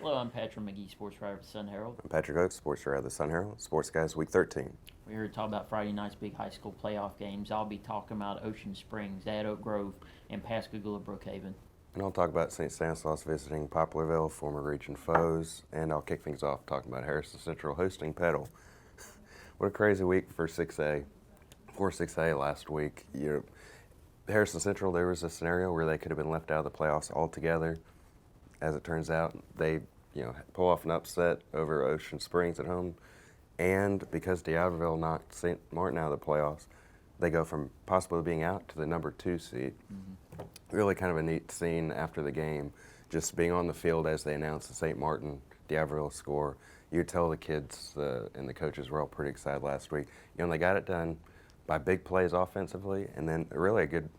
Hello, I'm Patrick Magee, sports writer for the Sun Herald. I'm Patrick Ochs, sports writer of the Sun Herald, Sports Guys, Week 13. We're here to talk about Friday night's big high school playoff games. I'll be talking about Ocean Springs, at Oak Grove, and Pascagoula, Brookhaven. And I'll talk about St. Stanislaus visiting Poplarville, former region foes, and I'll kick things off talking about Harrison Central hosting Petal. What a crazy week for 6A. For 6A last week, Harrison Central, there was a scenario where they could have been left out of the playoffs altogether. As it turns out, they pull off an upset over Ocean Springs at home, and because D'Iberville knocked St. Martin out of the playoffs, they go from possibly being out to the number 2 seed. Mm-hmm. Really kind of a neat scene after the game, just being on the field as they announced the St. Martin D'Iberville score. You could tell the kids and the coaches were all pretty excited last week. They got it done by big plays offensively, and then really a good,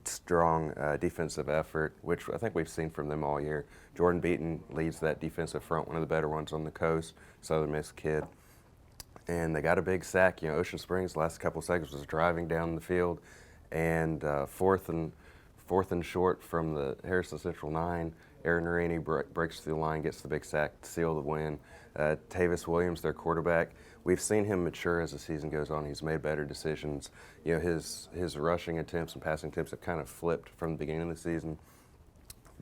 strong defensive effort, which I think we've seen from them all year. Jordan Beaton leads that defensive front, one of the better ones on the coast, Southern Miss kid. And they got a big sack. Ocean Springs, last couple of seconds, was driving down the field, and fourth and short from the Harrison Central 9, Aaron Narini breaks through the line, gets the big sack to seal the win. Tavis Williams, their quarterback, we've seen him mature as the season goes on. He's made better decisions. His rushing attempts and passing attempts have kind of flipped from the beginning of the season.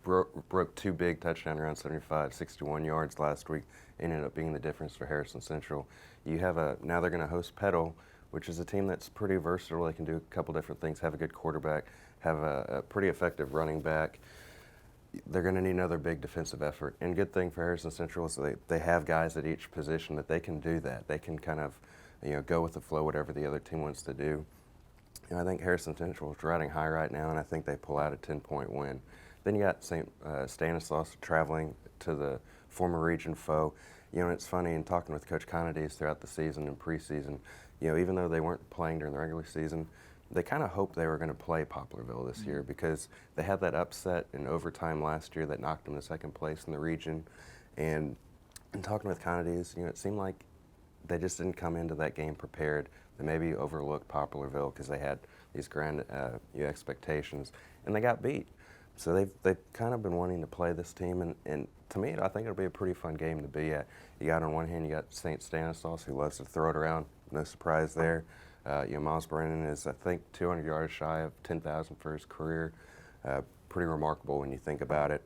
Broke 2 big touchdown around 75, 61 yards last week. Ended up being the difference for Harrison Central. Now they're going to host Petal, which is a team that's pretty versatile. They can do a couple different things, have a good quarterback, have a pretty effective running back. They're going to need another big defensive effort. And good thing for Harrison Central is they have guys at each position that they can do that. They can kind of, go with the flow, whatever the other team wants to do. I think Harrison Central is riding high right now, and I think they pull out a 10-point win. Then you got St. Stanislaus traveling to the former region foe. It's funny, in talking with Coach Conades throughout the season and preseason, even though they weren't playing during the regular season, they kind of hoped they were going to play Poplarville this year because they had that upset in overtime last year that knocked them to second place in the region. And in talking with Conades, it seemed like they just didn't come into that game prepared. They maybe overlooked Poplarville because they had these grand expectations, and they got beat. So they've kind of been wanting to play this team, and to me, I think it'll be a pretty fun game to be at. You got on one hand, you got St. Stanislaus, who loves to throw it around. No surprise there. Miles Brennan is, I think, 200 yards shy of 10,000 for his career. Pretty remarkable when you think about it.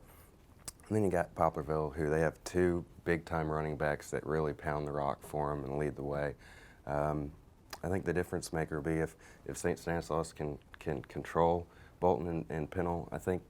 And then you got Poplarville, who they have 2 big-time running backs that really pound the rock for them and lead the way. I think the difference maker will be if St. Stanislaus can control Bolton and Pennell, I think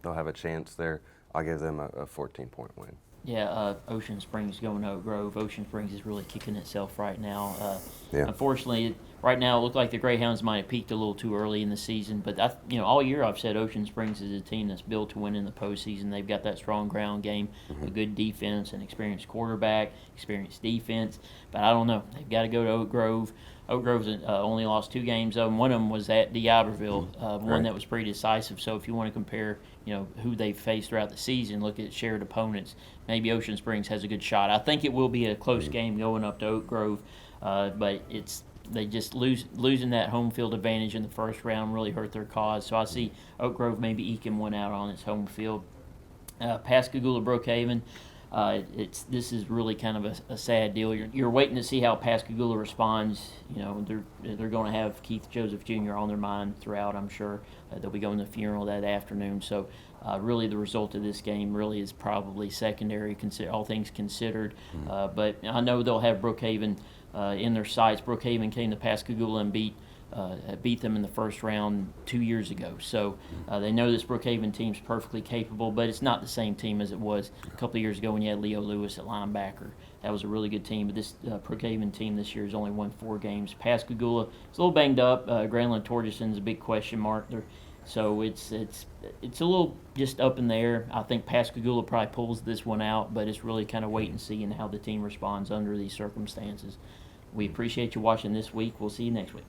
they'll have a chance there. I'll give them a 14-point win. Yeah, Ocean Springs going to Oak Grove. Ocean Springs is really kicking itself right now. Yeah. Unfortunately, right now it looked like the Greyhounds might have peaked a little too early in the season. But all year I've said Ocean Springs is a team that's built to win in the postseason. They've got that strong ground game, a good defense, an experienced quarterback, experienced defense. But I don't know. They've got to go to Oak Grove. Oak Grove's only lost 2 games. One of them was at D'Iberville, one that was pretty decisive. So if you want to compare, who they've faced throughout the season, look at shared opponents. Maybe Ocean Springs has a good shot. I think it will be a close game going up to Oak Grove, but they just losing that home field advantage in the first round really hurt their cause. So I see Oak Grove maybe eking one out on its home field. Pascagoula, Brookhaven. This is really kind of a sad deal. You're waiting to see how Pascagoula responds. They're going to have Keith Joseph Jr. on their mind throughout, I'm sure. They'll be going to the funeral that afternoon. So really the result of this game really is probably secondary, all things considered. But I know they'll have Brookhaven in their sights. Brookhaven came to Pascagoula and beat them in the first round 2 years ago. So they know this Brookhaven team's perfectly capable, but it's not the same team as it was a couple of years ago when you had Leo Lewis at linebacker. That was a really good team, but this Brookhaven team this year has only won 4 games. Pascagoula is a little banged up. Granlund Torgeson's a big question mark there. So it's a little just up in the air. I think Pascagoula probably pulls this one out, but it's really kind of wait and see and how the team responds under these circumstances. We appreciate you watching this week. We'll see you next week.